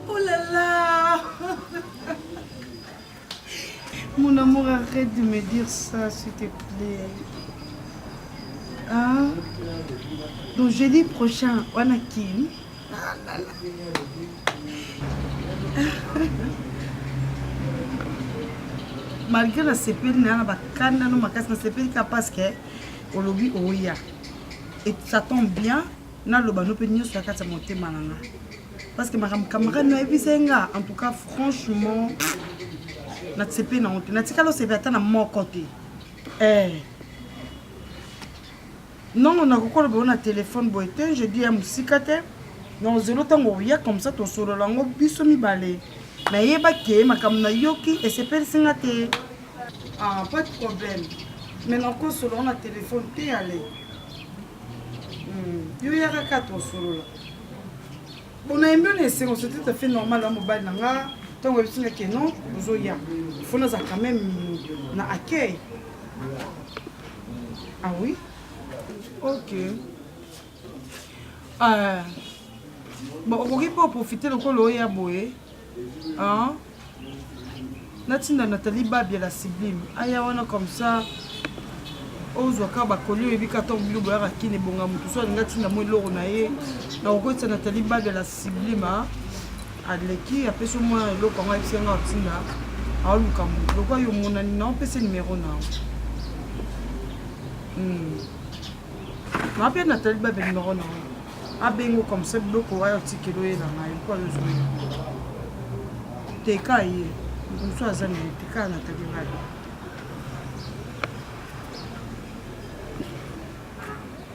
Oh là là. Mon amour, arrête de me dire ça, s'il te plaît. Hein? Donc jeudi prochain, on a qui? Ah là là. Malgré la CPL, parce que au lobby oya et ça tombe bien, na loba no pe nyo sur la monter malanga. Parce que ma camarade no ebisenga, en tout cas franchement, na CPL na honte. Na tika lo CPL na mon côté. Non, on a encore le téléphone boité, je dis à Moussikate. Non, zéro temps oya comme ça ton solo lango biso mi balé. Mais yeba ke makamna yoki et CPL singate. Ah, pas de problème. Maintenant, quand on a téléphone, t'es allé. Il y a un cas solo. On a aimé laisser, on s'est tout à fait normal à mobile. Tant que c'est que non, il faut quand même un accueil. Ah oui? Ok. Bon, on va pas profiter de quoi l'oya boé. Hein? Natinda Nathalie Babia la sublime. Aya wana comme ça. Ozwa ka ba kolio ebika to bilo boya kine bonga mutu so ngatinda mo loro na ye. Na okotsa Nathalie Babia la sublime adleki apeso moi loko nga isenga otinda. Aluka mu. Loko yo monani na opese numéro na. Na pe Nathalie Babia numéro na. Abengo comme ça loko wa yotikelo ye na ngai ko yo zo. Tekai. On a zani tika na tabibali.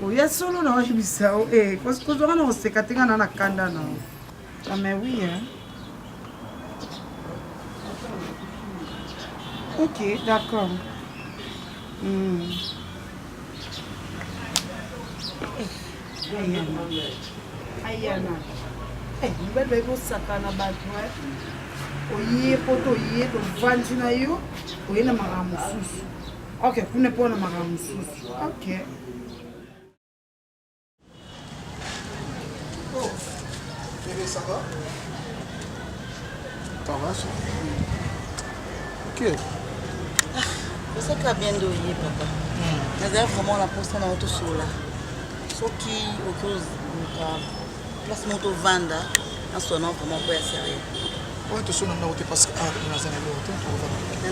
Oya solo na wajibisa parce que on a se katinga na kanda na. Ah mais oui hein. OK, d'accord. Ayana. Mbele bego sakana batu oye poto oye to vanji na yo oye na makambo susu. OK, kuna pona makambo susu. OK. Oh, bébé, ça va? Ça va, ça? OK. C'est ça qui a bien douillé, papa. Mais d'ailleurs, vraiment, la poste dans l'auto sur là. Ce qui, au cause de la place moto vanda, en sonnant vraiment pas sérieux. Oui, tu sonnes dans parce que on a zéro auto.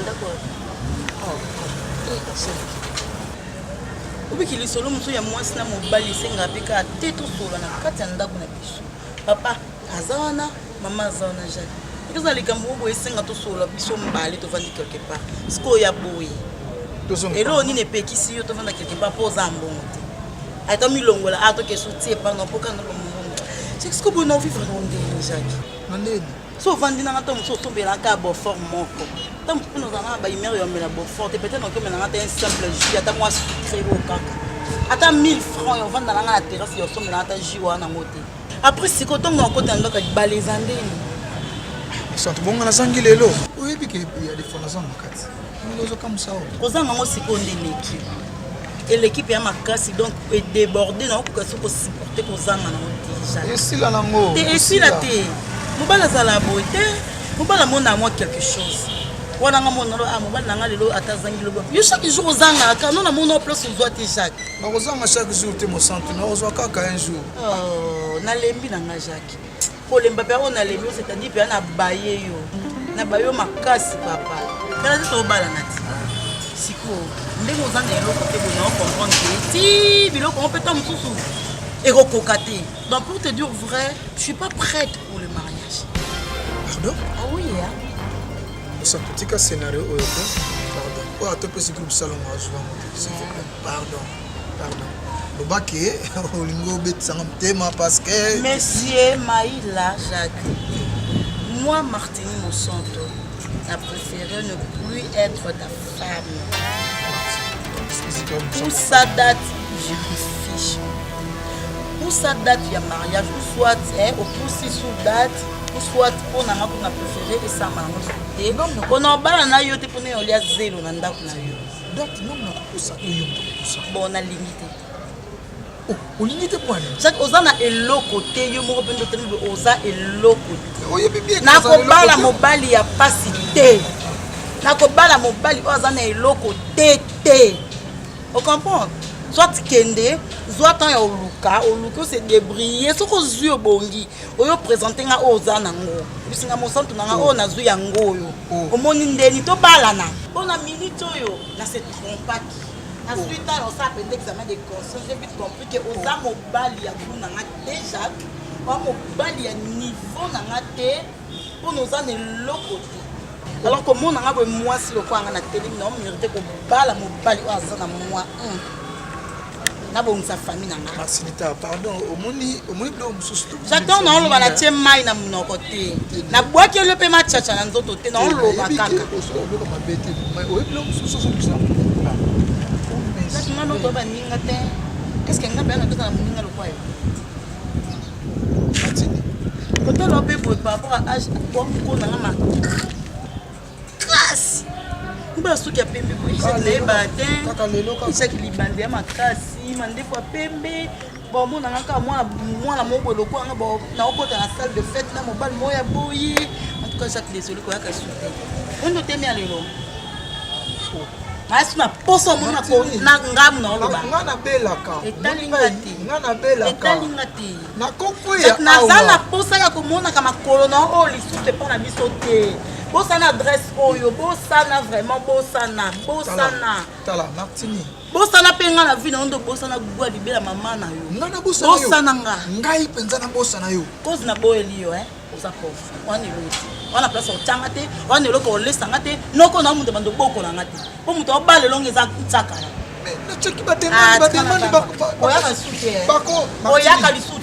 D'accord. Oh, c'est Obi kili solo muso ya mwasi na mobali senga peka teto solo na kati ya ndako na biso. Papa azawana, mama azawana Jacques. Ikoza likambo bo esenga to solo biso mbali to vandi quelque part. Siko ya boyi. Elo ni ne pekisi yo to vanda quelque part poza mbongo. Ata milongola ato ke sotie pa no poka no mbongo. C'est ce que vous n'en vivre dans des Jacques. Nandeni. So vandi na ngato muso tombela ka bo forme moko. Tant que nous avons ba imeri yo mela bo forte peut-être que nous avons un simple jus ata moi sucré au kaka. Ata 1000 francs yo vanda na la terrasse yo sombela ata jus wana moté. Après si ko tonga ko tanga ka balezandeni. Ça te bonga na zangi lelo. Oui, puis il y a des fondations en kati. Nous zo comme ça. Kozanga mo siko ndeleki. Et l'équipe ya makasi donc est débordée na ko ko supporter kozanga na moté. Et si la nango. Et si la té. Mobala zala beauté, mobala mona moi quelque chose. Wana nga mona lo mobala nga lelo atazangi lo. Yo chaque jour ozanga ka non na mona place ozo te Jacques. Na ozanga chaque jour te mo centre na ozo kaka un jour. Oh, na lembi na nga Jacques. Ko lemba pe on a lembi c'est-à-dire pe na baye yo. Na bayo makasi papa. Kana to bala nati. Siko, ndenge ozanga eloko te bo na comprendre que ti biloko on peut ta mususu. Et recocater. Donc pour te dire vrai, je suis pas prête pour le mariage. Pardon? Ah oui, hein? C'est un petit cas scénario. Pardon. Oh, attends, petit groupe salon, je vais monter. S'il te plaît. Pardon. Pardon. Le baquet, au lingo bête, ça m'a parce que. Monsieur Maïla Jacques, moi, Martini Monsanto, a préféré ne plus être ta femme. Pour sa date, je me fiche. Pour sa date, il y a mariage, ou soit au poussi sous date, ou soit pour n'a pas préféré et ça m'a montré. On a balé na yo te pour ne olia zéro na ndako na yo. Date non na pour ça. Bon, on a limité. olingi te point Jacques oza na eloko te yo moko mpe ndotelemi oza eloko te oyebi bien nakobala mobali ya pasi te nakobala mobali oyo aza na eloko te ocomprendre soit kende zwa temps ya oluka ose débrouiller soki ozwi obongi oyo présente nga oyo oza nango bisinga mosantu na nga oyo nazwi yango oyo omoni ndeni tobalana mpona minute oyo na se trompaki nazwi tala osala pende examen de conscience j'ai vite compris que oza mobali ya kulu na nga déjà oza mobali ya niveau na nga te mpona oza na eloko te alors komona nga boye mwasi lokola nga na telemi na omérite kobala mobali oyo aza na mwa nabongisa famille na nga Marcelita pardon omoni bilo mosusu j'attends naoloba na tie mai na monoko te nabwaki elio mpe machacha na nzoto te naoloba kaka nga noto baninga te estce nga mpe nakoza na moninga lokwa yo kotala mpe boye par rapport à age wakonanga ma classe mba suki ya pembe boye nayebala te isaki libande ya makasi mandefu ya pembe bomonanga kaka mwana moko eloko anga naokota na salle de fête na mobali moko ya boyi en tout cas jacques désolé koyaka su te ondo temi ya lelo nasi na poso omoni na ngamu na oloba nga nabelaka etalinga te naza na posa ya komonaka makolo na oyo lisusu epa na biso te bosana adresse oyo bosana vraiment bosana tala Martini bosana mpe nga na vi na ondo bosana gwa libela mama na yo bosana nga ngai mpenza na bosana yo cause na boyeli yo oza pauvre wana eloti wana place otyanga te wana eloko olesanga te noko na mundu bando bokolanga te po moto obala elongo eza ntsakala oyaka lisu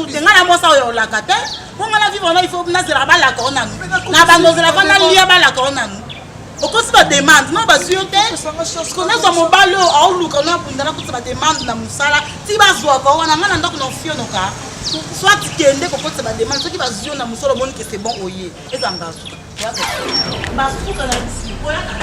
te ngai na mosa oyo olaka te mponga na vivre na ifo nazela balaka o nanu na bandozelaka nalia balaka o nanu okosi bademande no bazwi yo te nazwa mobali oyo aoluka no apundana kosa bademande na mosala ti bazwaka wana ngai na ndako na ofionoka soit kende kokotisa bademande soki bazwi yo na mosala omoni ke c'est bon oye eza mbasuka basuka na lisi oyaka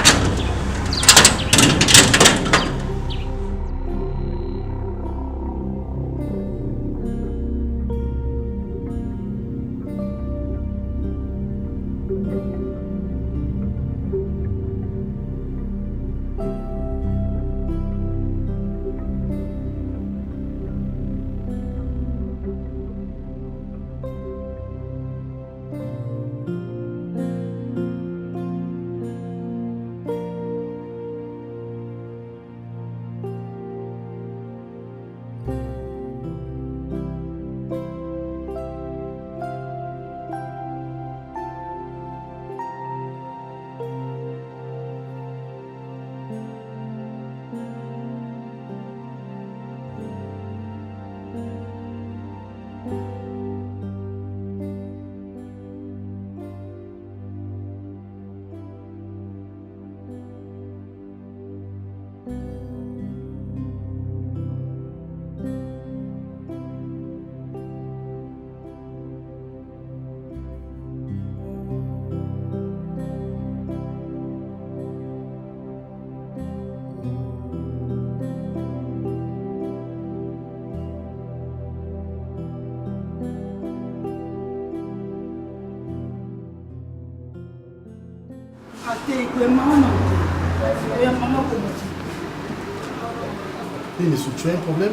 Tu as un problème?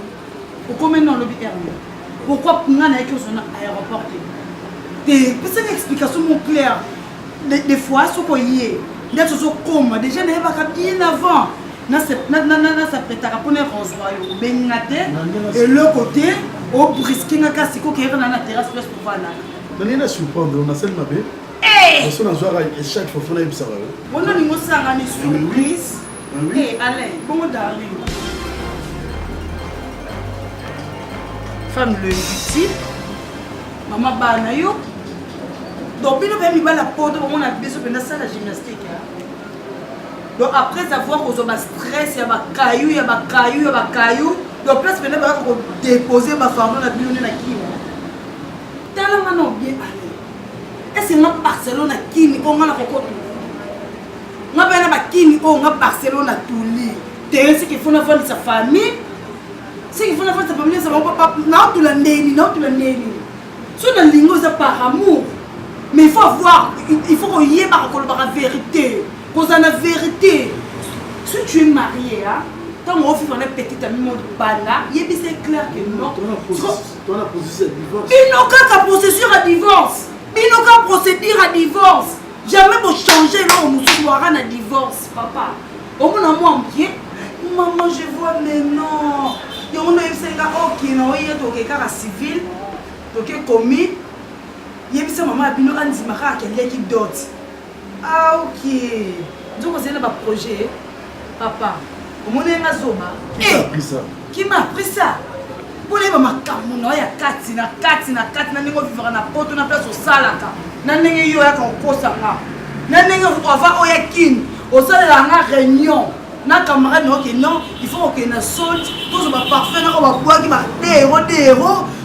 Pourquoi maintenant le BR? Pourquoi on a un aéroport? C'est une explication claire. Des fois, ce qu'on y est, déjà, il y a bien avant. Ça prépare pour les et le côté, au brisquet, il y a un terrasse pour voir là. On a surprendre, on a celle ma belle. On a joué à chaque fois qu'on a eu ça. On a une surprise. Et allez, bon darling. Femme le utile, maman banayo. Donc, il y a la porte, on a besoin de ça la gymnastique. Donc, après avoir osé ma stress, il y a ma caillou, il y a ma caillou, il y a ma caillou. Donc, place maintenant, on va déposer ma femme dans la bionnée na qui. Tellement non bien allé. Est-ce que ma Barcelone a qui on a la cocotte? Ma Kini, on a Barcelone à Touli. T'es ainsi qu'il faut faire de sa famille. Ce qu'il faut la faire, c'est pas venir, ça va pas. Non, tu l'as néni, non, tu l'as néni. Sur le lingo, c'est par amour. Mais il faut avoir, il faut qu'on y ait la vérité. Qu'on a la vérité. Si tu es marié, hein, quand on fait une petite amie, mon bana, c'est clair que non. Tu as la procédure à divorce. Il n'a qu'à procédure à divorce. Il n'a qu'à procédure à divorce. Jamais pour changer, là, on nous aura un divorce, papa. Au moins, moi, maman, je vois, mais non. Il y a un ok, non, il y a un cas civil, un commis. Il y a un maman qui a dit qui d'autre. Ah, ok. Donc, c'est un projet, papa. Au moins, il y a un zoba. Qui m'a appris ça? Qui m'a appris ça? Pour les mamans, il y a 4, il y a 4, il y a 4, il y a 4, il y a 4, il y a 4, il y a 4, il y a 4, il y a na camarade non, il faut qu'il y ait un solde, tout ça parfait,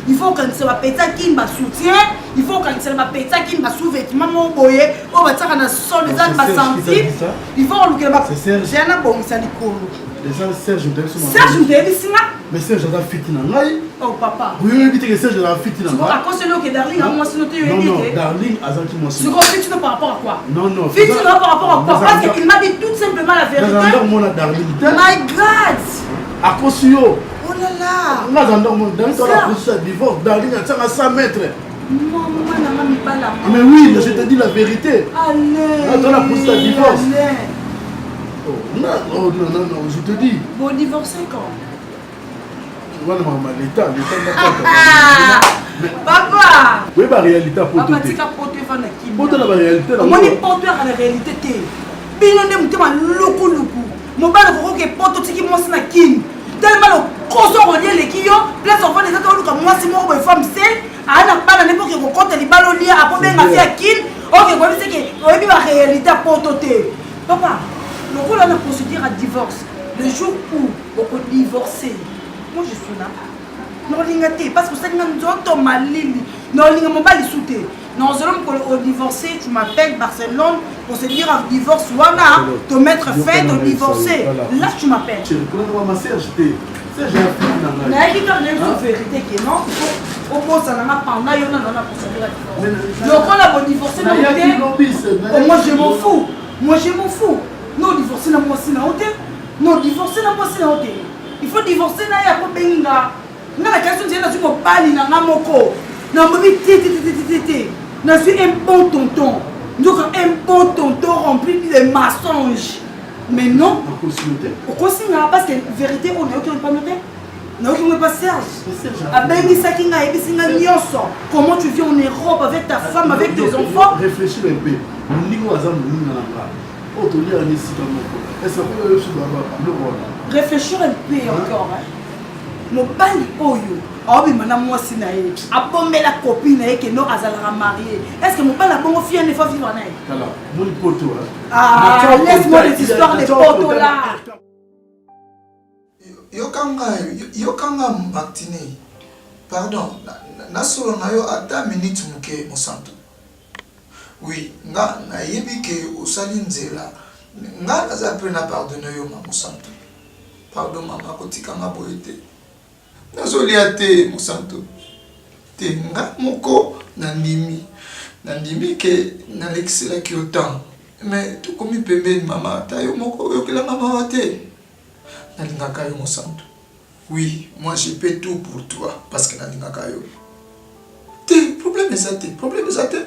il faut que ça va péter qui va soutien, il faut que ça va péter qui va sous-vêtement, mon boyer, on va faire un solde, ça va sentir, il faut que c'est un bon, ça dit quoi? Serge, je me mais Serge, j'ai fait oh papa. Oui, oui, oui, Serge, j'ai fait tu vois, à cause de l'eau que Darling a moi, c'est notre non, non, Darling a senti moi. Tu comprends fitina par rapport à quoi? Non, non. Fitina par rapport à quoi? Parce qu'il m'a dit tout simplement la vérité. My God! À cause de yo. Oh là là! On a un divorce. Darling a 100 mètres. Mais oui, je te dis la vérité. Allez! On a poussé le divorce. Non, non, non, non, je te dis. Bon, divorcer quand? Voilà, maman, l'État Papa! Oui, la réalité pour papa, tout. tu as porté fan à qui? Pour la réalité. Moi, je porte à la réalité. Bino ne me demande loko loko. Mon bal de que porte qui moi c'est na kin. Tellement le coso relié les qui yo, place on va les autres comme moi c'est moi une femme seule. Ah na pas na n'importe que compte les balles liés après ben ma fille kin. OK, moi c'est que on vit la réalité porte. Papa, le rôle on a procédure à divorce. Le jour où on peut divorcer. Moi je suis là. Non lingate parce que ça nous auto malili. Non linga mon bal souté. Non, au divorcer, tu m'appelles Barcelone pour se dire un divorce, voilà, te mettre fin, te divorcer. Là, tu m'appelles. Tu reconnais ma sœur, j'étais. C'est j'ai appris dans la vie. Mais il faut vérité qui est non. Au moins, ça n'a pas pendant, il y en a pour se dire la divorce. Donc, on a divorcé, moi, je m'en fous. Moi, je m'en fous. Non, divorcer, moi, c'est la honte. Non, divorcer, moi, c'est la honte. Il faut divorcer, il y a pas de benga. Non, la question, c'est que tu peux pas aller dans la moko. Non, mais je suis un bon tonton. Donc un bon tonton rempli de mensonges. Mais non. On continue parce que la vérité, on n'a aucun pas noté. On n'a aucun pas Serge. Comment tu vis en Europe avec ta femme, avec tes enfants? Réfléchis un peu. Réfléchir un peu encore. Mon bali oyo. Ah oui, maintenant moi c'est naïf. A bomber la copine et que non azalera mariée. Est-ce que mon bali a bon fille ne faut vivre naïf? Alors, mon poteau. Ah, laisse-moi les histoires des poteaux là. Yokanga Martini. Pardon, nasolo na yo ata minute muke mosanto. Oui, nga na yebi ke osali nzela. Nga naza prena pardonner yo ma mosanto. Pardon mama kotika nga boyete. Nazolia te mosanto. Te nga moko nandimi ke nalekisela ki autant. Mais tu komi pembeni mama ta yo moko yokela mama te. Nalingaka yo mosanto. Oui, moi je fais tout pour toi parce que nalingaka yo. Te problème ezate, problème ezate.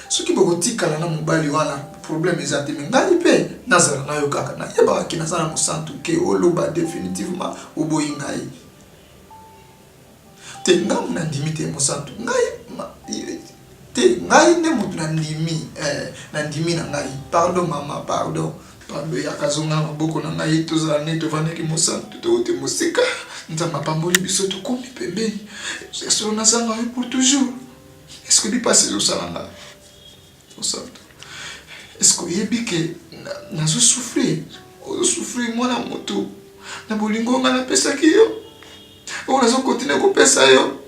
Ce qui beaucoup tikala na mobali wana problème ezate mais ngali pe nazala na yo kaka na yeba ki nazala mosanto ke oloba définitivement oboyi ngai. Te ngam na ndimi te mosanto ngai te ngai ne mutu na ndimi na ngai. Pardon mama, pardon ya kazonga maboko na ngai tozala ne tovandaki mosanto to te mosika nzamba pamboli biso to komi pembeni solo nazanga yo pour toujours. Est-ce que dépasse au salanga mosanto? Est-ce que yebi ke nazo souffrir moi na moto na bolingo nga na pesa ki yo on nazo continuer ko pesa yo?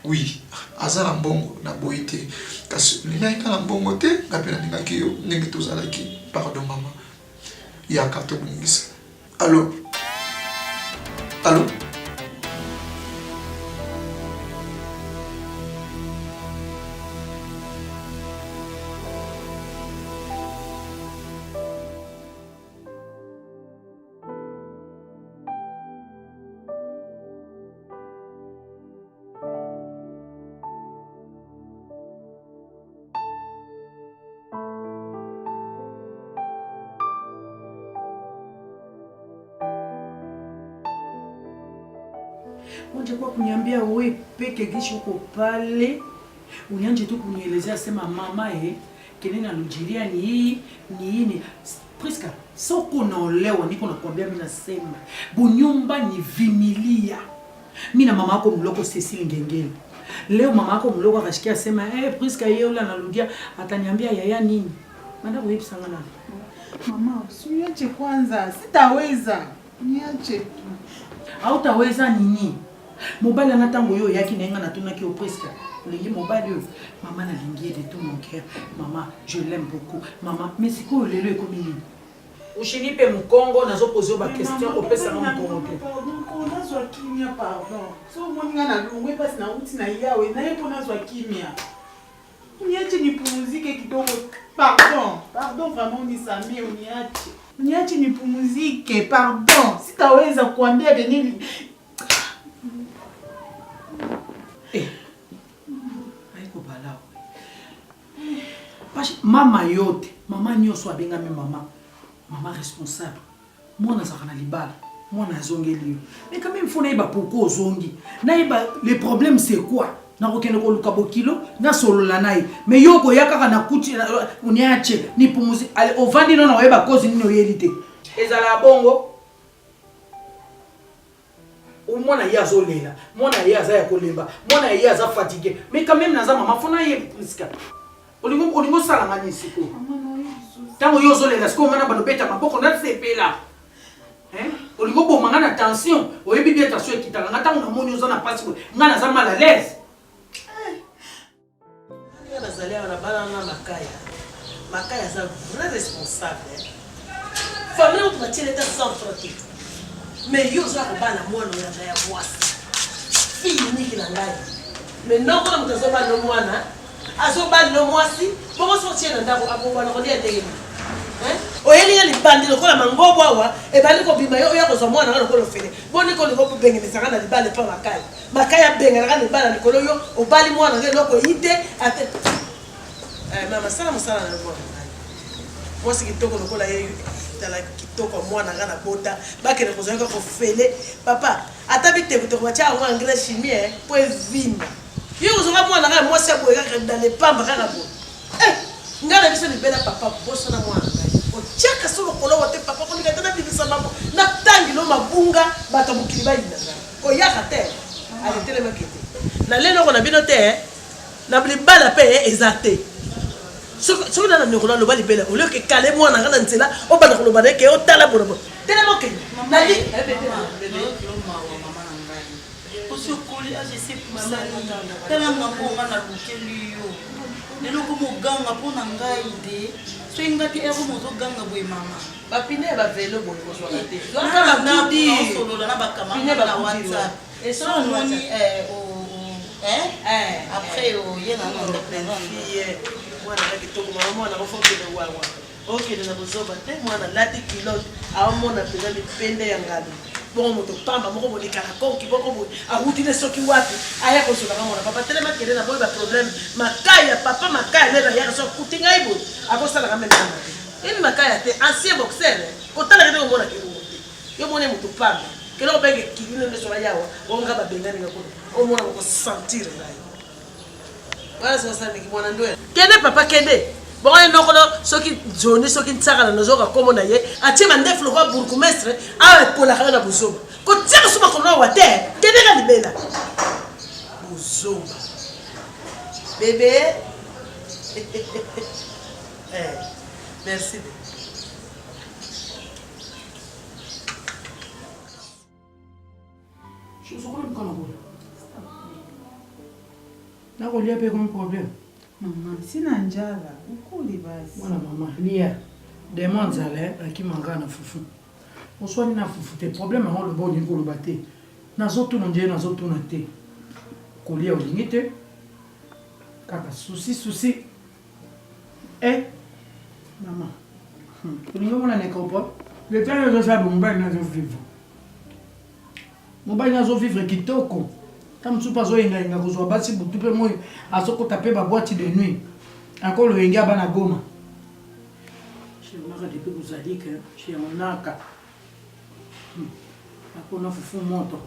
Oui, azala mbongo na boité kasi linaika na mbongo te ngapela ningaki yo ndenge tozalaki. Pardon maman, il y a 4 bungisa. Allô? Allô? Moja kwa kuniambia wewe peke kisha uko pale. Unianje tu kunielezea sema mama kenene alujiria ni hii ni Priska soko naolewa niko nakwambia mimi nasema bunyumba ni vimilia. Mimi na mama yako mloko Cecile Ngengele. Leo mama yako mloko akashikia sema Priska yeye yule analudia ataniambia yaya nini? Manda wewe sanga nani? Mama, usiniache kwanza. Sitaweza. Niache tu. Hautaweza nini? Mobile anatango yo yaki nenga natuna ki Priska. Lingi mobile yo. Maman a lingi de tout mon cœur. Maman, je l'aime beaucoup. Maman, mais c'est quoi le comme il Ushinipe mkongo nazo poser ba question au pesa na mkongo. Pardon, nazwa kimia pardon. So moninga na lungwe basi na uti na yawe na yepo nazwa kimia. Uniache nipumzike kidogo. Pardon vraiment unisamee uniache. Uniache nipumzike, pardon. Sitaweza kuambia Denili. Mama yote, mama nyoso abenga me mama responsable. Mwana zakana libala, mwana azongeli. Mais quand même faut naïba pourquoi ozongi. Naïba le problème c'est quoi? Na kokende ko luka bokilo na solo la naï. Mais yoko yakaka na kuti uniache ni pumuzi. Ale ovandi no na weba cause ni no yelite. Ezala bongo. Mwana yazo lela, mwana yaza ya kolemba, mwana yaza fatigué. Mais quand même naza mama fona ye Priska. Olingo sala ngani siko. Tango yozo lela siko mana banobeta maboko na sepela. Olingo bo mangana tension, oyebi bien tension ekitala ngata na moni oza na pasi ko ngana za mal à l'aise. Ya bazali na bala na makaya. Makaya za vrai responsable. Famille on va tirer ta centre tout. Mais yo za ko bana mwana ya mwasi. Fille ni kinangai. Mais non ko mutazo ba no mwana. Azoba no mwasi, bongo sortir na ndako abongwa na kolia ndenge. Oyeli ya libandi lokola mangobo awa, ebali ko bima yo ya ko zomwa na lokolo fele. Boni ko loko benge misanga na libale pa makaya. Makaya benga na libala likolo yo, obali mwana ngelo loko yite ate. Mama sala musala na lokolo. Mwasi kitoko lokola yeyo tala kitoko mwana ngana bota, bakene ko zonga ko fele. Papa, atabite kutoko cha wa ngela chimie po evimba. Yo uzonga mwana ngana mwasi aboyeka dans les pamba kana bo. Ngana biso libela papa boso na mwana ngai. O chaka solo kolo wote papa ko nikata na bibisa mamo. Na tangi lo mabunga bato mukili ba yina. Ko yaka te. Ale tele makete. Na lelo ko na bino te. Na blibala pe ezate. So na nyokola lo bali bela. O le ke kale mwana ngana nzela o bana ko lo bana ke o tala bono. Tele moke. Na li Sokoli a jese pusali tala ngambonga na lukeli yo lelo ko moganga pona ngai de so ingati ero mozo ganga boy mama bapine ba velo boy ko so te ngaka ba kudi solo na bakama na WhatsApp et so moni après yena na fille mwana ka kitoko mama na ko fokele wawa okay na bozoba te mwana lati kilote aomona peza lipende ya ngalo bon moto pamba moko bonika na konki boko bo ahutile soki wapi aya ko soka mona papa tele makele na boy ba problème makaya papa makaya nela ya so kutinga ibo akosala kama mama ini makaya te ancien boxer ko tala kete mona kilo yo mona moto pamba kelo benge kilino ne so yawa bonga ba bengani ngako o mona ko sentir ngai wala sasa ni mwana ndoe kende papa kende bon nokolo soki joni soki ntsaka na nozoka komo na ye atie mandefu lo kwa bourgmestre awe pola kana buzoba ko tsaka suma kono wa te keneka libela buzoba bébé merci je suis encore comme ça na ko lia pe comme problème. Mama, sina njala. Ukuli basi. Mwana mama, lia. Demande zale, akimanga na fufu. Oswani na fufu te problème ngo le bon ngolo baté. Nazotu nje nazotu na te. Kolia olingite. Kaka souci. Mama. Olingo mona ne kopo. Le temps de ça bomba na zo vivre. Bomba na zo vivre kitoko. Comme tu pas oyenga nga kozwa basi butu pe moyo asoko taper ba boîte de nuit. Encore le yenga bana goma. Chez mara depuis vous a dit que chez onaka. Akona fufu moto.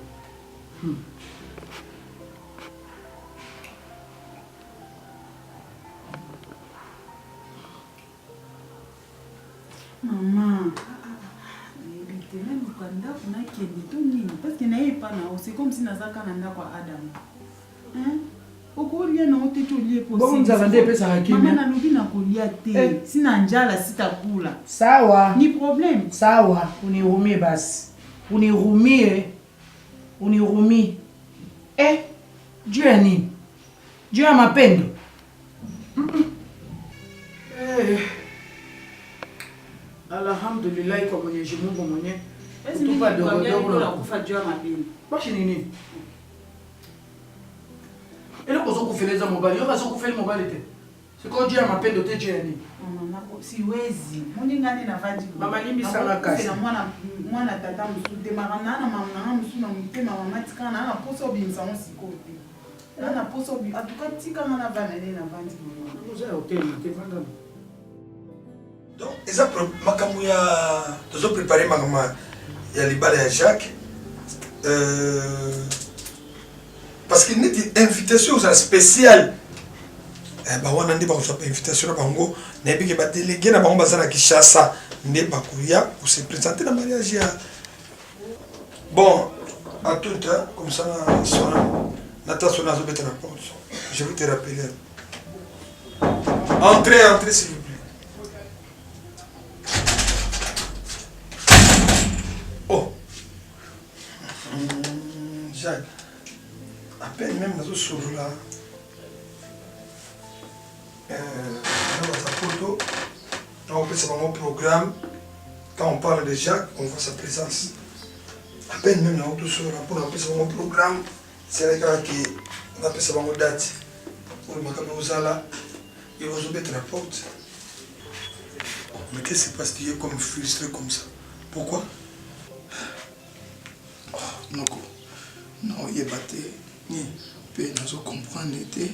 Maman, parce que n'ayez pas c'est comme si Nazaka n'a pas Adam. Hein? Okolia na ote to lié possible. Bon, nzala nde pesa hakimi. Maman na lobi na kolia te. Sina njala sitakula. Sawa. Ni problème. Sawa, unirumie basi. Unirumie. Unirumie. Juu ya nini? Juu ya mapendo. Alhamdulillah kwa Mwenyezi Mungu mwenyewe. Tupa dogo la kufa juu ya mapendo. Bashi nini? Ele kozo kufeleza mobali, yo kazo kufeli mobali te. Siko juu ya mapendo te juu ya nini? Mama siwezi. Moni ngani na vaji. Mama limbi sala kasi. Na mwana tata msude marana na mama na msuna mtema mama tika na poso bimsa on sikote. Na poso bi atukatika na vana na vanji mama. Nous avons hotel, te vanda. Donc, eza makambo ya tozo préparer makambo ya libala ya Jacques. Parce que neti invitation aux spécial. Ba wana ndi ba ko invitation na bango, na ebike ba délégué na bango bazana Kinshasa, ndi ba kuya pour se présenter na mariage ya. Bon, à tout temps comme ça na sona Natasha na zo beta na porte. Je vais te rappeler. Entrez s'il vous plaît. Oh, Jacques, à peine même dans ce soir-là, dans votre photo, on fait mon programme. Quand on parle de Jacques, on voit sa présence. À peine même dans ce soir-là, pour on fait mon programme, c'est là qu'on appelle ça mon date. Pour le macabre aux là, il va se mettre la porte. Mais qu'est-ce qui se passe? Tu es comme frustré comme ça. Pourquoi? Noko, non, il est battu. Ni, pe nazo comprendre te.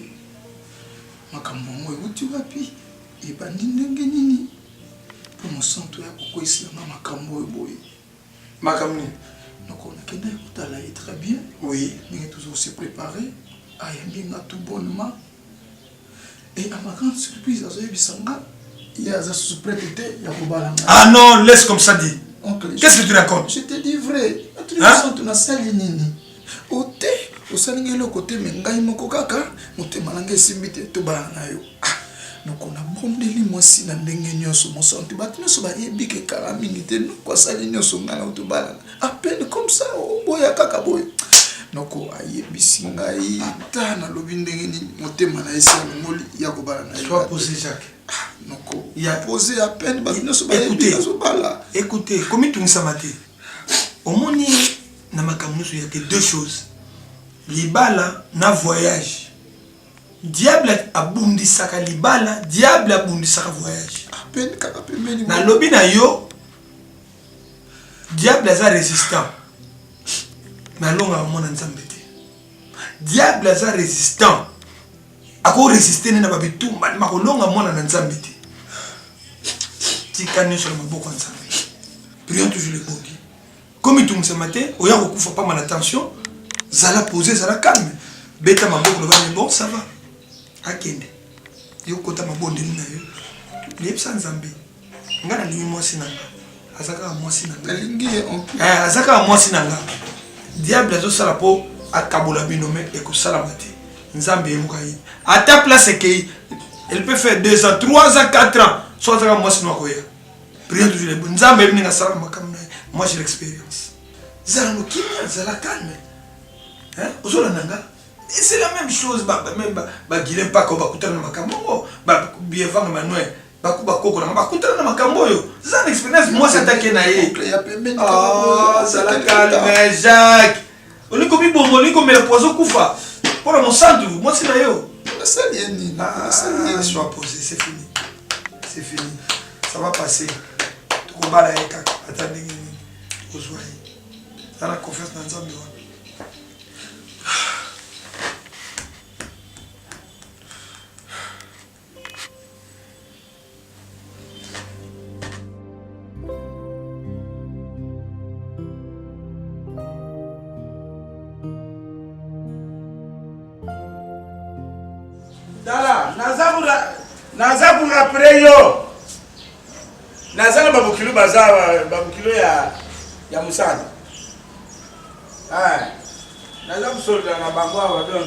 Makambo mo uti wapi? E bandi ndenge nini? Pour mon santo ya koko ici na makambo boy. Makambo. Noko na kenda kutala est très bien. Oui, mais toujours se préparer. Ayembi na tout bonnement. Et à ma grande surprise, azo yebisanga, il y a za sous-prêté ya kobalanga. Ah non, laisse comme ça dit. Qu'est-ce que tu racontes? Je te dis vrai. Hein? Tu n'as sali nini? Ote, osalingi le côté mengai moko kaka, motema nanga esimbite to balanga yo. Donc on a bondeli mwasi na ndenge nyonso mo santi batu nyonso ba yebike kala mingi te no kwa sali nyonso ngana to balanga. À peine comme ça, o boya kaka boy. Noko ayebisi ngai ta na lobi ndenge nini motema na esi ngoli ya ko balanga. Sois posé Jacques. Noko, il a posé à peine ba nyonso ba écoutez, so bala. Écoutez, comme tu ça maté. Au moni na makambo il y a que deux choses. Libala na voyage. Diable a bundi saka libala, diable a bundi saka voyage. À peine kaka pembeni. Na lobi na yo diable a résistant. Na longa mona nzambe te. Diable a résistant. Ako résister na babitumba makolonga mona na nzambe te. Tika nyonso na maboko ya nzambe. Prions toujours les bons. Comme tout ce matin, il y a beaucoup pas mal attention. Zala poser, zala calme. Beta maboko le va bon, ça va. Akende. Yo kota mabonde na yo. Lep sans Zambie. Ngana ni moi sinanga. Azaka moi sinanga. Lingi on. Azaka moi sinanga. Diable azo sala po akabola binome et ko sala mate. Nzambe mukai. À ta place que elle peut faire 2 ans, 3 ans, 4 ans. Soit azaka moi sinanga koya. Prions toujours les bons. Nzambe binga sala makamna. Moi j'ai l'expérience. Zala no kimia, zala calme. Hein? Ozola nanga. Et c'est la même chose, même Guilhem Pako, Bakutana Makambo, Bievang Manuel, Bakubako, Bakutana Makambo. C'est une expérience, moi c'est attaqué naïe. Ah, ça la calme, Jacques. On est comme bon, on est comme le poison Koufa. Pour mon centre, moi c'est naïe. Ah, sois posé, c'est fini. C'est fini. Ça va passer. Tu combats la Eka. Attendez, vous voyez. Dans la confiance dans Zambie. naza kurapre yo naza na babukilo babukilo ya musana naza kusolda na bango awa donc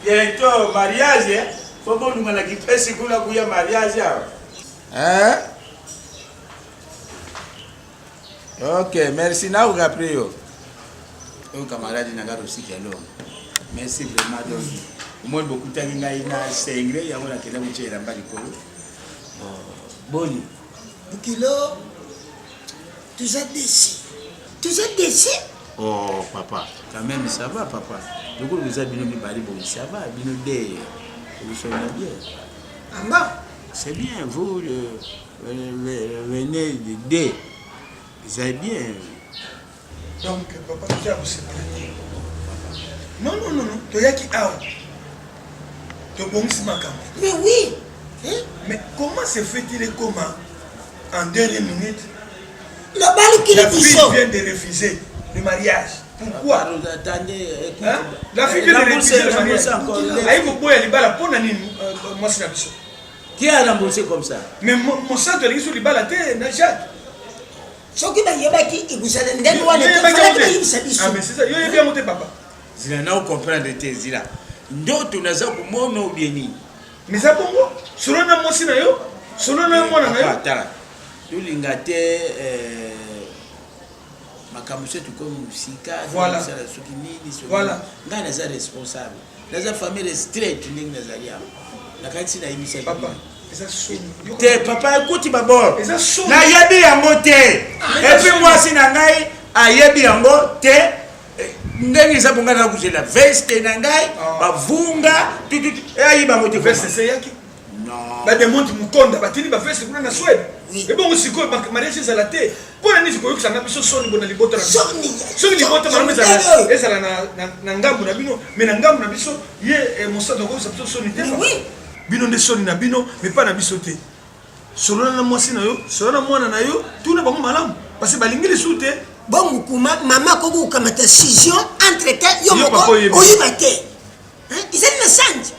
bientôt mariage faut bon nous la kipesi kula kuya mariage awa ok merci na urapre yo camarade nanga aussi alors merci vraiment donc moi beaucoup tangi ngai na sengre yango na kenda muchera mbali ko boni Bukilo, tu es déçu. Tu es déçu? Oh papa, quand même ça va papa. Du coup vous avez bien bali bon ça va bien dé. Vous soyez bien. Ah bon? C'est bien vous venez de dé. Vous êtes bien. Donc papa tu as aussi parlé. Non. Tu y a qui a. Tu bon makam. Mais oui. Hein? Mais comment se fait-il comment en dernière minute la fille vient de refuser le mariage? Pourquoi? Attendez, hein? La fille vient de refuser le mariage. Qui a remboursé comme ça? Mais mon sang de l'issue du balaté, Najat. Ce qui m'a dit, il vous a donné des lois de ah, mais c'est ça, il y a bien monté, papa. Zila na comprendre tes zila. Ndoto naza kumona ubieni. Mais ça bon, selon na mosi na yo, selon na mwana na yo. Attends. Tu lingate makamuse tu comme musika, voilà. Voilà. Nga naza responsable. Naza famille restrate tu ning nazalia. Na kanti na imisa. Papa. Te papa écoute d'abord. Na na yebi yango te. Et puis moi si na ngai ayebi yango te. Ndenge za bunga na kuzela veste na ngai bavunga tutu ayiba ngote veste c'est yaki. Non. Ba demonte mukonda batini ba veste kuna na Sweden. Et bon siko mariage za la te. Pona nisi ko yokisa na biso soni bona libota na biso. Soni libota mara meza ezala na ngambu na bino, mais na ngambu na biso ye mosado ko sa biso soni te. Oui. Bino nde soni na bino mais pas na biso te. Solo na mwasi na yo, solo na mwana na yo, tuna bango malamu parce que balingi le soute. Bon kuma mama ko ko kama décision entre te yo moko oyibate. Hein? Ils ont le message.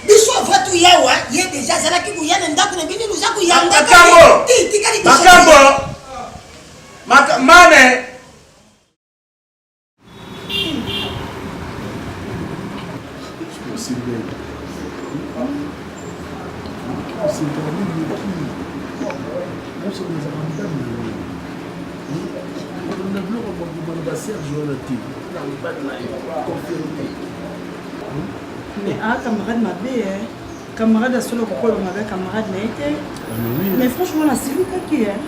Biso vatu yawa, ye déjà zala ki kuyana ndako na bini luza kuyanga. Makambo. Mame. Mais camarade m'a bé, camarade à solo pourquoi on avait camarade n'a été. Mais franchement la c'est Lucas qui est.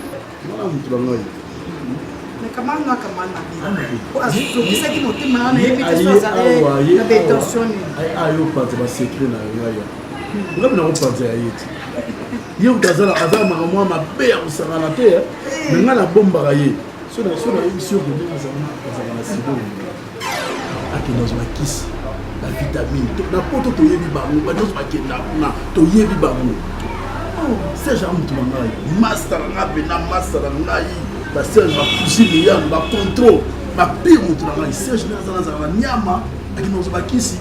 Mais comment on a camarade m'a bé. Ah c'est ça qui m'a dit maintenant et puis tu vas aller la détention. Ayo pas de secret na yo. Nga bina kopanza ya yeti. Ye utazala azama mwa mabe ya kusangana te. Nga na bomba ye. So na émission ko ndina za na sibo. Akinozo makisi. La vitamine na poto to yebi bango ba nyonso bakenda kuna to yebi bango c'est genre mutu ngai master ngabe na master ngai ba serge ba cuisine ya ba contrôle ba pire mutu ngai serge na za nyama akinozo bakisi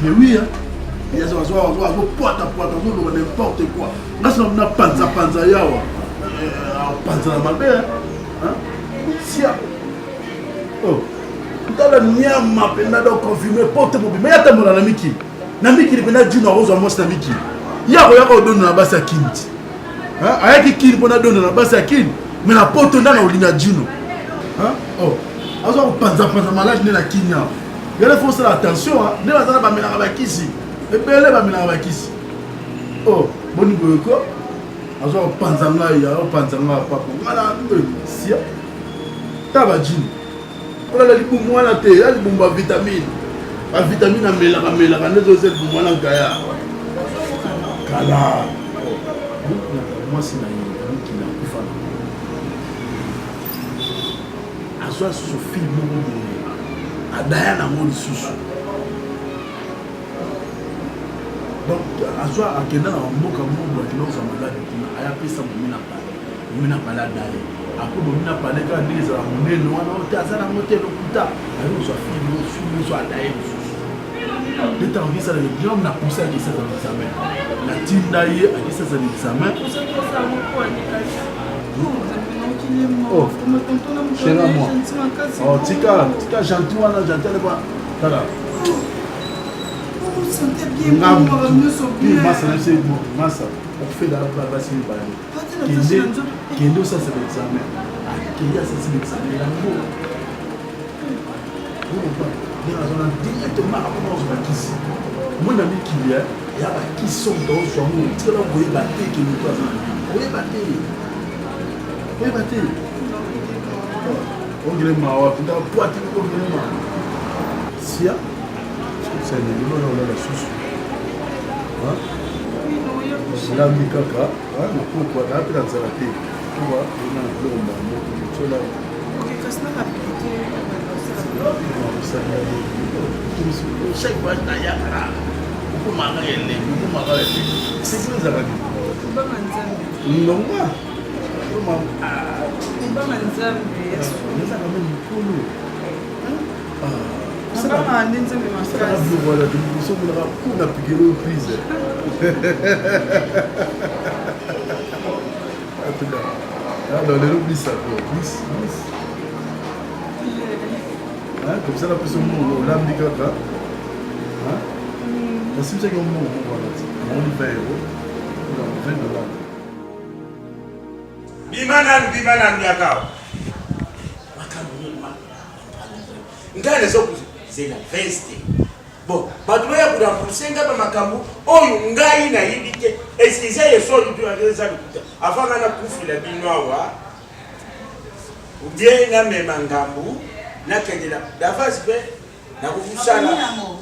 mais oui hein il y a zo poata zo n'importe quoi ngasi na panza yawa panza na mabe hein sia oh dans le nyama pena do confirmer porte mobi mais yata mona na miki pena dino rozo mos na miki ya ko donna na basa kinti hein ayaki kiri pona donna na basa kin mais la porte ndana olina dino hein oh azo ko panza malage ne la kinya il faut faire attention hein ne bazana ba mena ba kisi e bele ba mena ba kisi oh boni boyoko azo ko panza nga papa ngala sia taba dino la libumu wana te ya libumu ba vitamine amelaka nde toze libumu wana nkaya kala mwasi na ye amikina kufa azwa susu fili moko boye adaya nango lisusu donc azwa akenda na mboka moko akenda kozwa maladi kuna ayapesa momina pala adaye après bomina parler quand ils ont monnaie non on te azana monter le kuta alors soit fini so adaye L'état en ça les gens n'a poussé à ça dans l'examen. La tindaye à ça dans l'examen. Oh, chérie moi. Oh, tika gentil wana gentil quoi. Voilà. Vous sentez bien pour nous sauver. Massa c'est bon, massa. On fait la base ni ba. Kendo ça c'est l'examen. Kendo ça c'est l'examen. La go. Il y a un directement avant de la kiss. Mon ami qui vient, il y a qui sont dans son monde. Tu vas vous battre qui nous passe. Vous battre. Vous battre. On dirait ma putain toi tu peux dire ma. Si c'est le niveau là la sauce. Hein? Là mi kaka, hein, na pourquoi là puis dans la tête. Tu vois, on a un peu de monde. Tu là. OK, qu'est-ce que ça chaque fois que tu as un peu de mal, c'est que ça va bien. Non, pas. Comme ça, la personne m'a l'âme du caca. C'est ça qu'on m'a dit. 20 €. Bimanan yakao. Ngale zokuzi zela veste. Bon, baduya kurambusenga ba makambo oyo ngai na yibike eskize yeso lutu aleza lukuta. Afanga na kufila binwawa. Ubie na memangambu na kendela davasi pe na kukusala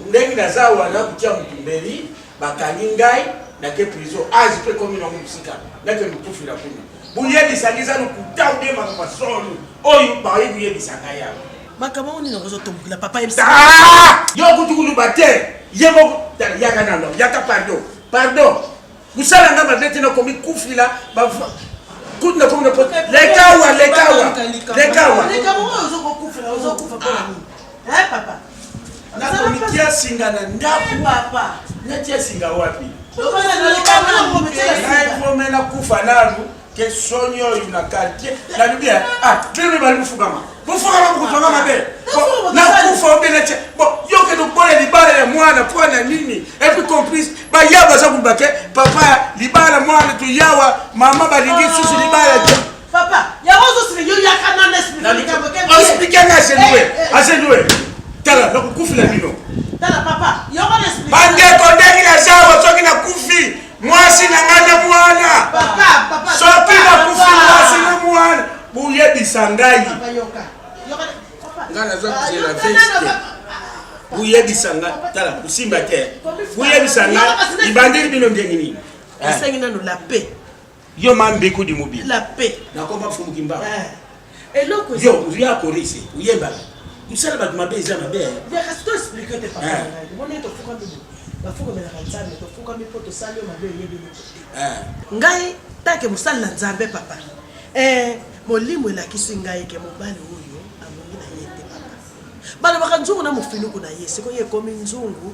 ndengi na zawa na kutia mtumbeli bakani ngai na ke prison azi pe komi na musika na ke lukufila kuna. Buyebi sangiza lukuta ude makapasolo oyo ba yebi sakaya. Makambo ni ngozo tombula papa MC. Yo kutukulu bate yebo yaka nalo yaka pardon. Musala ngamba dete na komi kufila ba kuna komna pot lekawa uzokufa kwa nini papa na komikia singa na ndaku papa natia singa wapi papa na kufa nalu ke sonyo yu na quartier na bibia tele bali mufukama kutanga mabe na kufa obeleche bon yoke do bole libala ya mwana kwa na nini et puis complice ba yaba za kubake papa libala mwana tu yawa mama balingi susu libala papa yawozo sile yo yakana na explique asenwe tala lokufila bino tala papa yoko na explique bande kondeki na zawa soki na kufi mwasi na ngana mwana papa soki na kufi mwasi na mwana buye bisangai papa yoka papa ngana zo kuzela veste buye bisanga tala kusimba te buye bisanga ibandiri bino ndengi nini esengi nano la paix yo mambe ko di mobile la paix na ko bafumu kimba eloko yo uya korisi uyemba usala ba mabe za mabe ya kasto expliquer te papa ngone to fuka mbi bafuka mena kanzame to fuka mbi poto sali o mabe yebi ngai take musala na nzambe papa molimo elakisi ngai ke mobali oyo amongi na ye te papa bana bakanzungu na mofinuku na ye siko ye komi nzungu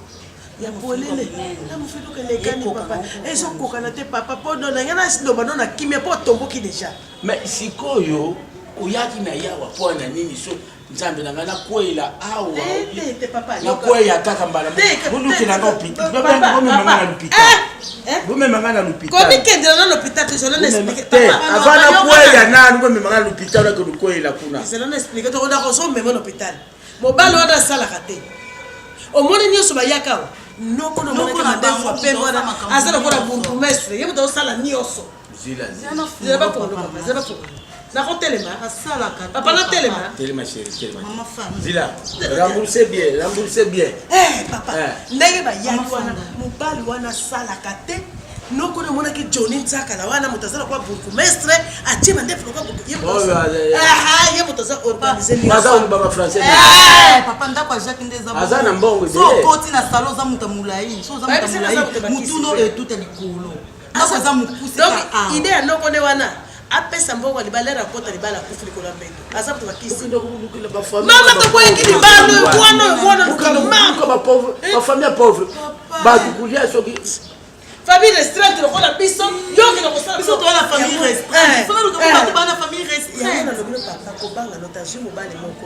ya polele na mofinuku elekani papa ezokokana te papa po dona ngana siloba nona kimia po tomboki déjà mais sikoyo uyaki na yawa po na nini so nzambe na ngana kwela awa te papa na kwela kaka mbala buluki na ngopita baba ngome mangana lupita ngome mangana lupita komi kendela na lupita te zona expliquer papa avana kwela na ngome mangana lupita na ko kwela kuna zona expliquer to ndako so memo l'hôpital mobalo wana sala kate omoni nyoso bayaka noko no mona kama deux fois pe wana azala ko na bourgmestre yebo to sala nyoso zila ba pour papa zila pour na ko telema asala kate papa na telema chérie telema maman femme zila remboursez bien papa ndenge bayaki wana mobali wana sala kate noko no mona ki Johnny Nzakala wana mutazala kwa bourgmestre atima ndefu kwa yebo to za organiser maza baba français papa ndako Jacques ndeza azana mbongo so koti na salon za mutamulai so za mutamulai mutundo et tout likolo asa za mukuse donc idée ya noko ne wana apesa mbongo libala era kota libala kufuli la mbeto asabu bakisi mama tokoyeki libala mwana lukama ba famille pauvre ba kukulia soki famille restreinte lokola biso yoki na kosala biso to la famille restreinte fona luka ko bana famille restreinte na lobelo papa ko banga notation mobile moko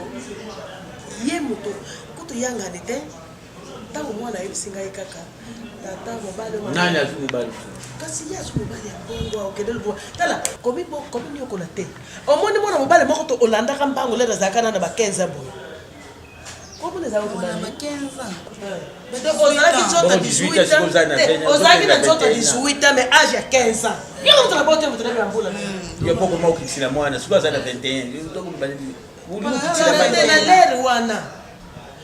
ye moto kuto yanga nete tango mwana yebisinga kaka tata mobile nani azu mobile kasi ya azu mobile ya bongo okende lubo tala komi yokola te omoni mwana mobile moko to olanda ka mbango lera zakana na ba 15 boy komone za ko na 15 donc ozalaki nzoto 18 ozalaki na nzoto 18 mais âge ya 15 ans yo mtu na bote mtu na bambula yo poko mau kisila mwana siku za 21 donc mbali uli na lere wana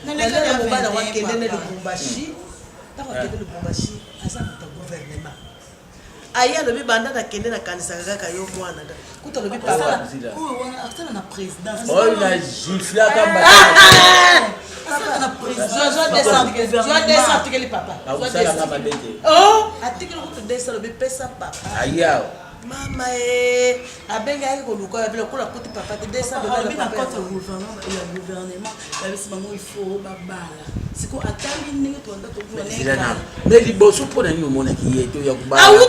na lere mobile wakende na Lubumbashi tango akende Lubumbashi aza moto gouvernement aya lobi banda na kende na kanisa kaka yo mwana kuta lobi papa wana akutana na présidence oh na gifla kamba na présidence zo descendre que le papa usala kama dete oh atikelo kuta descendre lobi pesa papa ayao mama abenga yake koluka bila kula kuti papa te descendre na papa ya gouvernement la bisi bango il faut babala siko atangi ndenge to anda to kuna neka mais liboso pona nini omona kiyeto ya kubala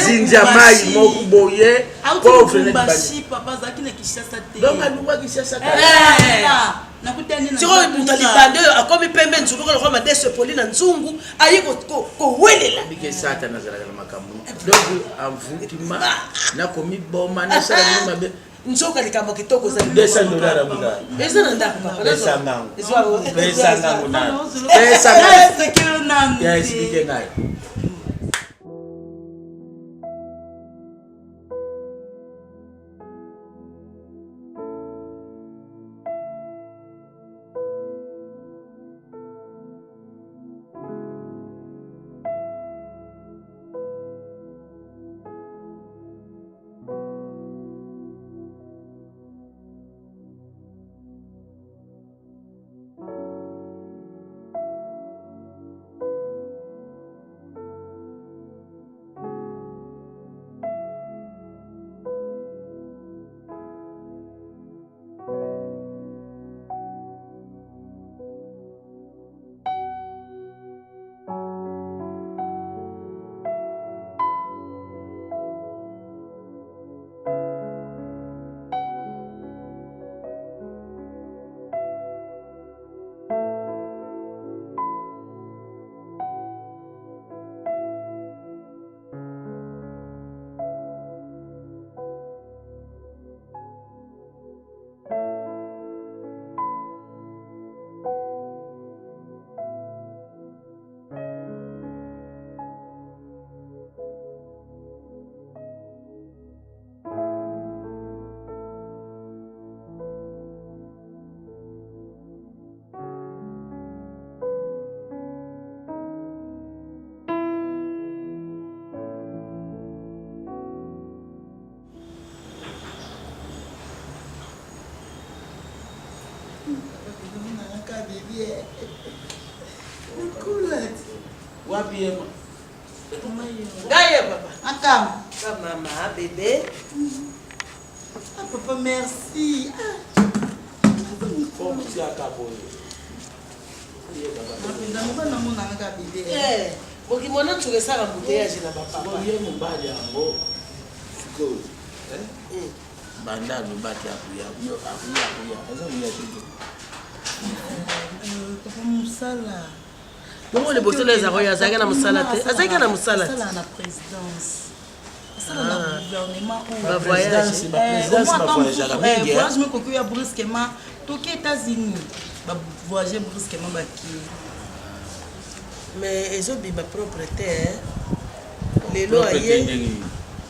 zinja mai moko boye pauvre ne bashi papa zaki na Kinshasa te donc alunga Kinshasa na kutani na siko mutalibande akomi pembe nzungu ko koma dese polina nzungu ayi ko welela bike sata nazala na makamu donc avutima na komi boma na sala ni mabe nzoka likambo kitoko za $200 muza eza na ndako papa pesa ngangu na pesa ngangu ya explique ngai wapi yema gaye papa akam mama bébé ah papa merci forme si akaboye napenda mbona mona ngaka bébé mokimona tokesaka mbuteyage na bapapa ye mobali yango sikoyo banda alobaki akuya aza kuya te papa mosala bongo liboso na ezako oyo azalaki na mosala te azalaki na mosala te asala na présidence asala na gouvernement voyage me koki ya brusquement toki États-Unis bavoyage brusquement baki mais ezobima propre te lelo aye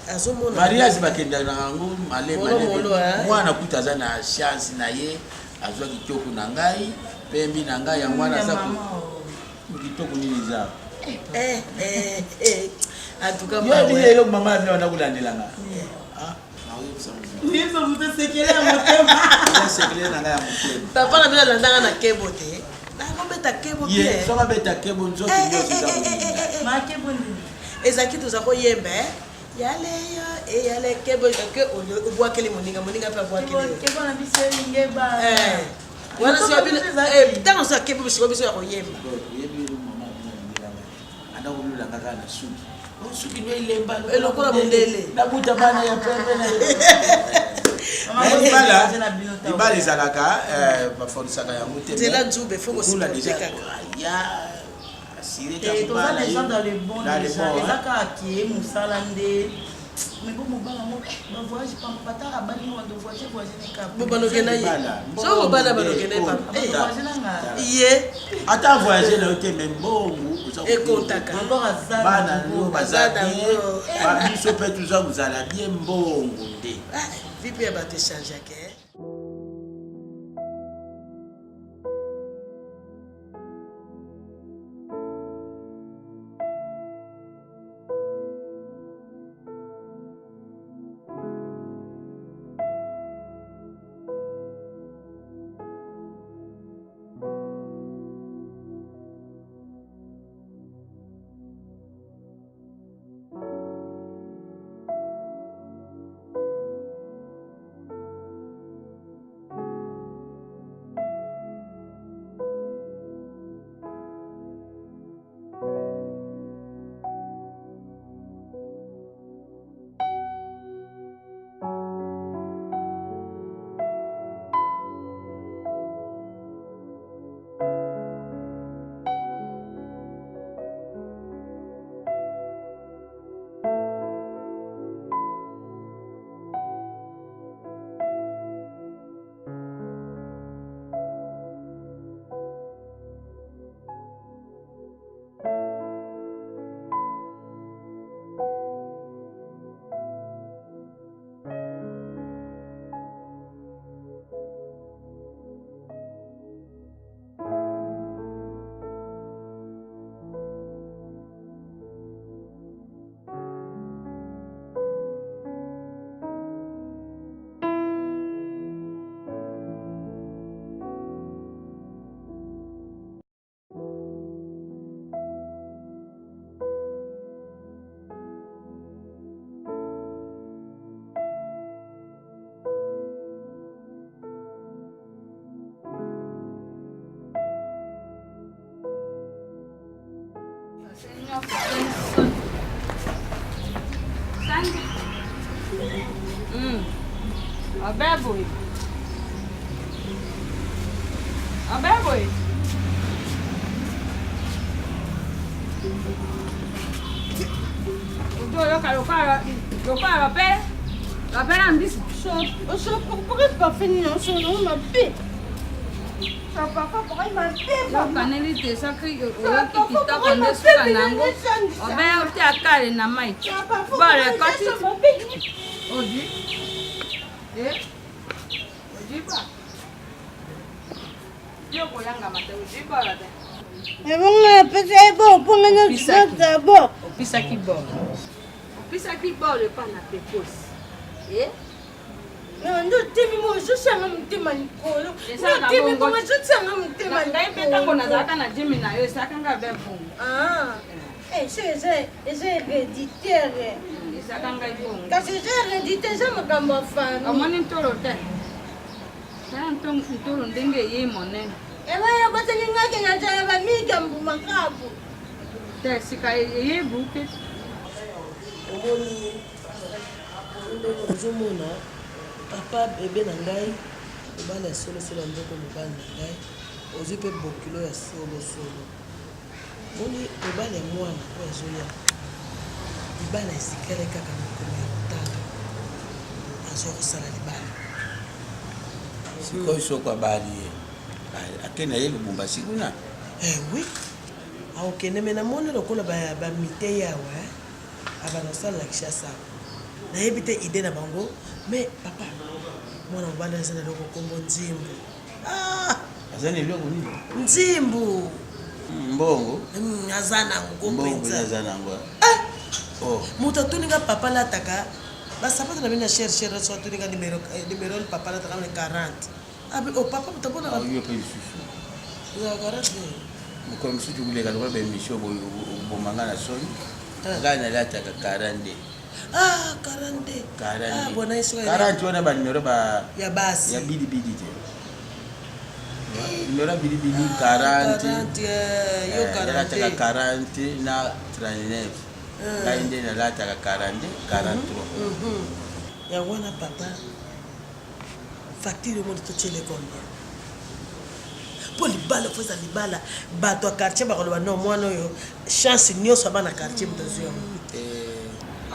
azomona mariage bakendaka na yango mwana kuta aza na chance na ye azwa kitoko na ngai pembi na ngai yango wana aza kitoko nini eza en tout cas yo mama na wana kulandelanga papa na bila landanga na kebo te nakobeta kebo ye soka beta kebo nzoto nyonso ezalaki toza koyemba Yaleya et yale kebo que on boit que les moninga pas boire que kebo na biso ngeba wana so bien tant ça kebo biso biso ya koyemba anda kulula ngaka na suki suki nyo ilemba elokola mondele nabuta bana ya pembe na ibala ezalaka bafonisaka yango te nzela nzube faut que kula déjà ya toza déjà dans le bon déjà ezaka akie mosala nde mais bon mobala moko bavoyage patala bali wando voyage neka bobanokena ye so mobala banokena ye papa voyage nanga ye ata voyage na yote mais mbongo ekontaka bana no baza bien babiso mpe tuza kozala bien mbongo nde vi mpe ya bato echangeake Abeboy. Abeboy. Lapela ndisi. Pourquoi pas finir on m'a fait. Ça papa pourquoi il m'a fait. Kaneli te sakri kitoko ndesuka nango. Obe uti akale na mai. Bale kati. Odi. Ojiba. Yoko yanga mate ojiba la te. Mais bon, peut-être bon pour nous d'abord. Opisaki bon. Opisaki bon le pan na pepos. Eh? Non, nous t'aimons, je sais même t'aimer Nicole. Nous t'aimons comme je sais même t'aimer. Ngai peta ngona zaka na jimi na yo sakanga bempo. Ah. Eh, c'est héréditaire. Sakanga ibongo. Parce que j'ai hérédité, j'aime comme ma famille. Amoni ntoro te. Sana ntoro ndenge ye monene. Ewa bata ninga kenya jana ba mika mbuma kapu. Te sika ye buke. Omoni ozomona papa bebe na ngai obana ya solosolo ndoko mobali na ngai ozwi mpe bokilo ya solosolo moni mobali ya mwana oyo azoya libala esikale kaka mokolo ya kotala azokosala libala sikoyo soko abali ye akende ye lubumbashi kuna oui aokende me namoni lokola bamite yawa abana kosala na kishasa nayebi te ide na bango mais papa mwana mobali aza na eloko kombo nzimbu aza na eloko nini nzimbu mbongo aza nango mbongo aza nango moto atuninga papa lataka basapato na bino na cherchere so atuninga numero papa lataka na 40 papa motabona yo pe lisusu ya 40 mokolo mosusu kuleka lokola bemission bomanga na soni ngai nalataka 40 Ah, 40. 40. Ah, bona iso. 40 wana ba numéro ba ya basi. Ya bidi bidi te. Numéro bidi bidi 40. 40 yo 40. 40 na 39. Kainde na lata 40 43. Ya wana papa. Facture mo to chele combien? Pour libala foza libala bato a quartier ba koloba no mwana oyo chance nyonso bana quartier mtazio.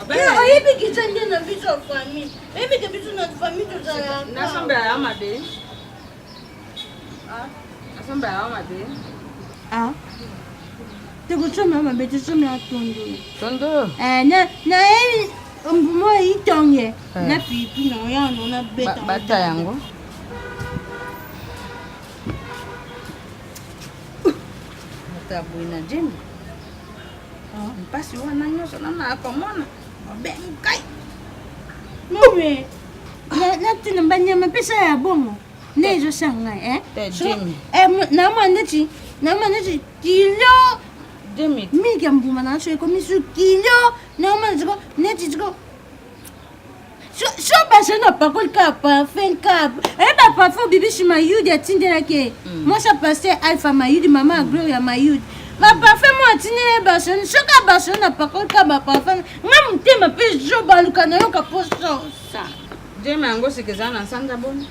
Oyebi kitende na biso famille. Oyebi ke biso na famille tozala. Nasombe ya made. Nasombe ya made. Ah. Tekusoma mabe tesoma tondo. Tondo. Na mbumo itonye. Na pipi na yano na beta. Bata yango. Bata buina jeni. Mpasi wana nyonso na akomona. Benkai. Mwe. Na tina banyama pesa ya bongo. Nezo sanga na mwana kilo demi mika mbuma na so ko misu kilo na mwana ziko neti ziko so basa na pakol ka parfum ka ba parfum bibi shima yudi atindela ke moi ça passait Alpha Mayudi mama Gloria Mayudi ba parfum mo atindela basa so ka basa na pakol ka ba parfum ngam tema pe jo baluka na yo ka poso sa demi ango sikezana sanga bon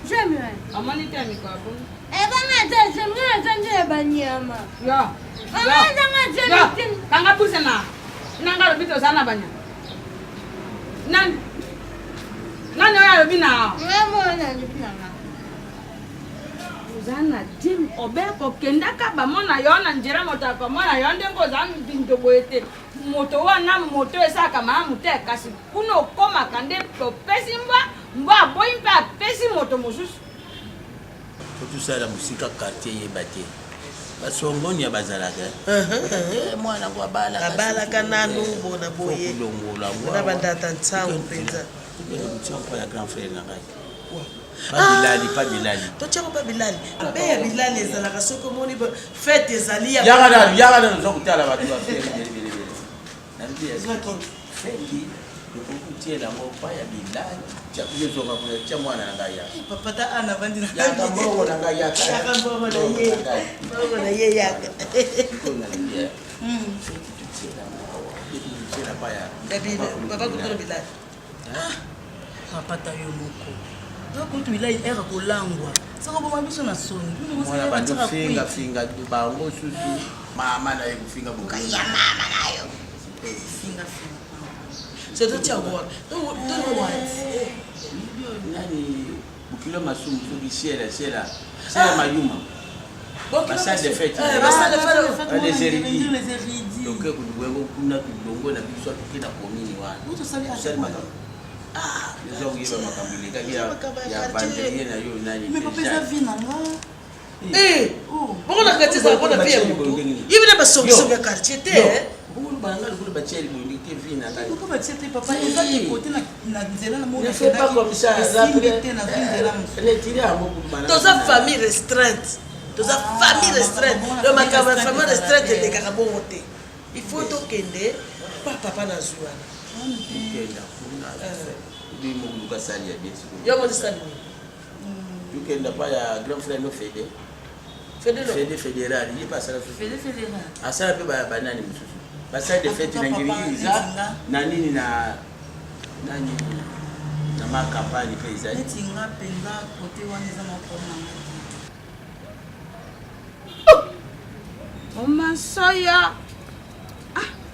Jamais. Amani tami kwa bon. Bana banyama. Ya. Kanga pusena. Nanga robito sana banya. Nani oya robina? Ngamo na Uzana jim obeko kendaka ba mona yona njira mota kwa mona yonde ngozana binto boete. Moto wana moto esaka ma mute kasi kuno koma kande to pesimba mba boy mpa pesi moto mosusu. Tout ça la musique quartier yebate. Basongoni ya bazalaka. Mwana kwa bala kana nubo na boye. Na bandata ntsango penza. Mtsango ya grand frère na ngai. Pas Bilali. To tshako pa Bilali. Be ya Bilali ezalaka soko moni fête ezali ya. Yaga na zokutala batu ba bele. Nandi ezaki fête ukutie la mopa ya Bilali. Chakuyo zoka kwa cha mwana na ngai ya. Papa ta ana bandi na. Ya kambo na ngai ya. Ya kambo na ye. Kambo na ye ya. Papa kutola Bilali. Papa ta yo moko. Kutu Bilali era kolangwa. Saka boma biso na soni. Mwana bandu finga bango susu. Mama na kufinga bukai ya mama nayo. Finga. C'est tout tiago. Don't what? Nani bukilo masumu fugisiela sela mayuma. Basa de fête. Basa de fête. Les érudits. Donc kudwengo kuna kudongo na biso tukina komini wana. Uto sali makam. Ah, les gens qui makambili ya bandeli na yo nani. Mais papa ça vient là. Pourquoi la quartier ça pas bien moto. Il vient pas sortir sur quartier té. Bulu bananga bulu bacheli bondi ke vina ngai. Pourquoi bacheli papa il va te côté na nzela na mo. Ne fais pas comme ça. Retirer amo bulu bananga. Dans une famille restreinte. Dans une famille restreinte. Le makaba famille restreinte de karabongo té. Il faut donc kende papa na zuana. Kenda kuna. Ndi mo bulu kasali ya besi. Yo mo disali. Kenda pa ya grand frère no fede. Fede fédéral, il passe à la Fede fédéral. À ça peut ba banani mususu. Basa de fête na ngiriza na nini na nani na ma campagne paysanne. Netinga penga côté wana za makoma. Omasoya.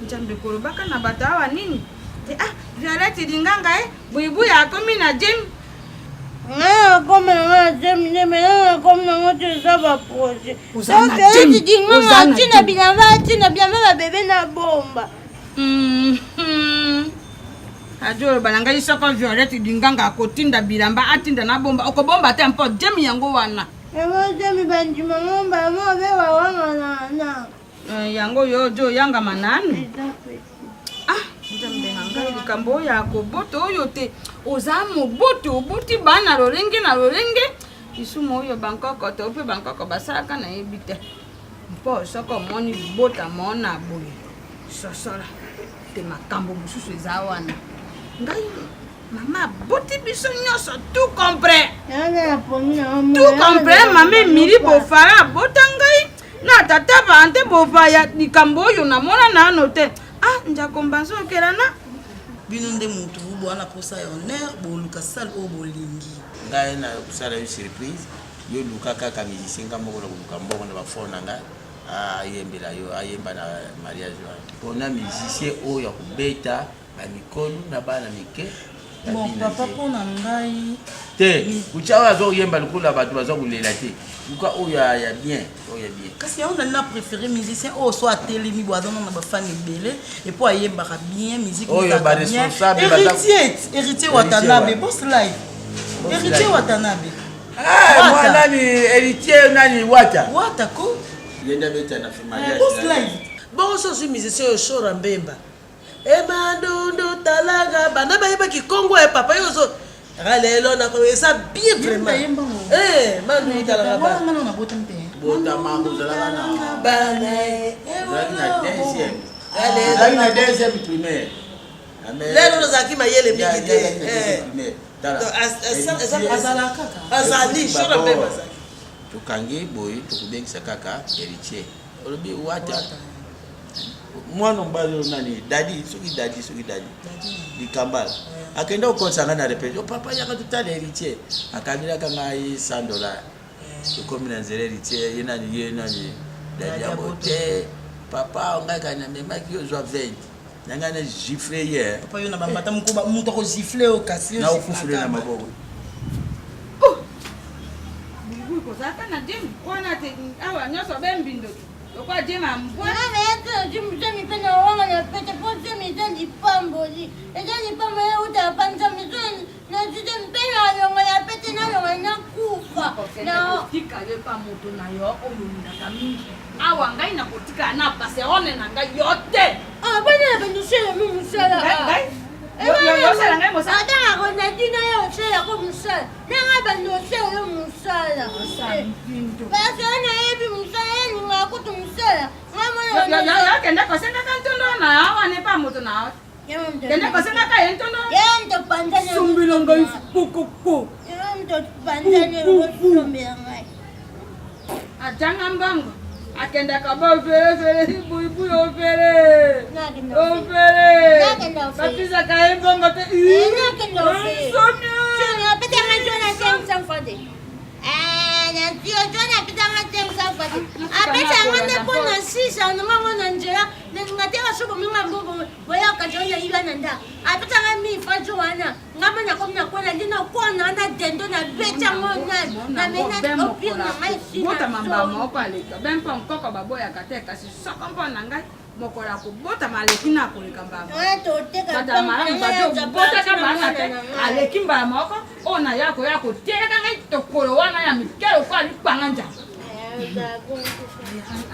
Njambe kolobaka na batawa nini? Violette dinganga buibu ya komi na Jim. Comme ça va projet. Bébé na bomba. Ajo balanga isoko Violette dinganga kotinda bilamba atinda na bomba okobomba te mpo Jim yango wana. Jim banjima ngomba mo be wa wana na. Yango yo jo yanga manani. Njambe nanga likambo ya koboto oyo te ozamu boto buti bana lolenge na lolenge isumo oyo bankoko to pe bankoko basaka na ebite mpo soko moni bota mona boye sosola te makambo mosusu eza wana ngai mama boti biso nyonso tout comprend mama Emily Bofara bota ngai na tata Vante Bovaya likambo oyo namona nano te njakomba nzokela na bino nde mutu bwana posa ya honneur boluka sale o bolingi ngai na kusala une surprise yo luka kaka musicien nga moko luka mbongo na bafona nga ayembela yo ayemba na mariage wana ona musicien oyo akubeta bamikolo na bana mike bon papa pona ngai te uchawa azoyemba lukula bato bazokulela te luka oyo ya bien kasi yango nali na préféré musicien oyo so atelemi bo azona na bafani ebele epo ayembaka bien musique oyo baresponsable héritier Watanabe boss live héritier Watanabe nani héritier nani wata ko yenda beta na mariage boss live bon so si musicien yo Shora Mbemba Emandondo talaga bana bayeba kikongo e papa yo so ralelo na ko esa bien vraiment mandu talaga ba ngana na botam te bota mango talaga na bana na deuxième primaire lelo no zaki mayele mingi te azali Shora Mbemba tukangi boy tukubengisa kaka héritier olobi wata mwana mbalo nani dadi soki dadi likambala akenda okonsanga na repete papa yaka tutala héritier akangilaka ngai $100 ekomi na nzela héritier ye nani dadi yango te papa ngai kana memaki ozwa 20 nanga na gifle ye papa yo na bambata mukuba mutu ko gifle o kasi na okufule na maboko ko zaka na dim wana te awa nyoso bembindo kwa jema mbwa na yeto jimjemi pena wanga na pete pote mizani pamboli ezani pamba ya uta panza mizani na jidem pena yonga ya pete na yonga na kufa na tika le pa moto na yo oyo ndaka mingi awa ngai na kotika na paserone na ngai yote bana bendusele mu musala ngai yo sala ngai mosa ada ko na dina yo sala ko musala na nga bendusele musala basi ana yebi musala ni ngakutu musala ya kenda kosenga kantondo na awa ne pa moto na kenda kosenga ka entondo yendo pandane sumbilo ngai kukuku yendo pandane ro sumbilo ngai atanga mbango akenda kaba vere buibu overe kapisa kaembo ngote nakenda overe sona petanga jona sem fade na tio jona petanga sem fade apeta ngane pona sisa ngama njera ngateka shugo minga mbobo boya ka jona ibana nda apeta ngami fajo wana ngama na komna kona lino kona na dendo na beta ngona na mena opina mai sina bota mamba moko aleka bempa nkoko baboya kateka si soko mpona ngai mokola kubota maleki na koleka mbamba bata malamu bato bota ka bana te aleki mbala moko ona yako teka ngai tokolo wana ya mikelo kwa lipanga nja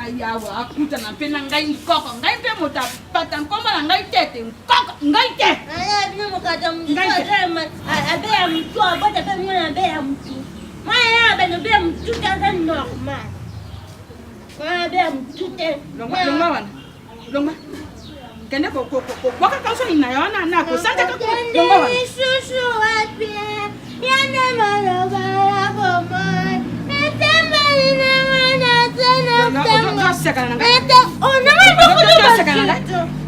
ayawa akuta na pena ngai nkoko ngai pe mota pata nkoma na ngai tete nkoko ngai te bino mokata mzema abe ya mtu abota pe mwana abe ya mtu mwana abe no be mtu kaza normal mwana abe ya mtu te longa kende ko boka kauso inayona na ko santa ko longa wana susu wapi yana maloba bomo etemba ina mana tena tena ete ona ngoko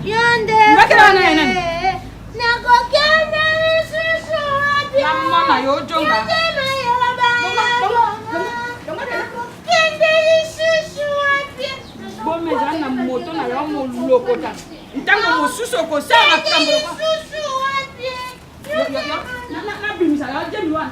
yande bakela na ina na ko kende susu wapi mama yo jonga bomeza na moto na yo molokota ntango mosusu okosala makambo na bimisa yo jemi wana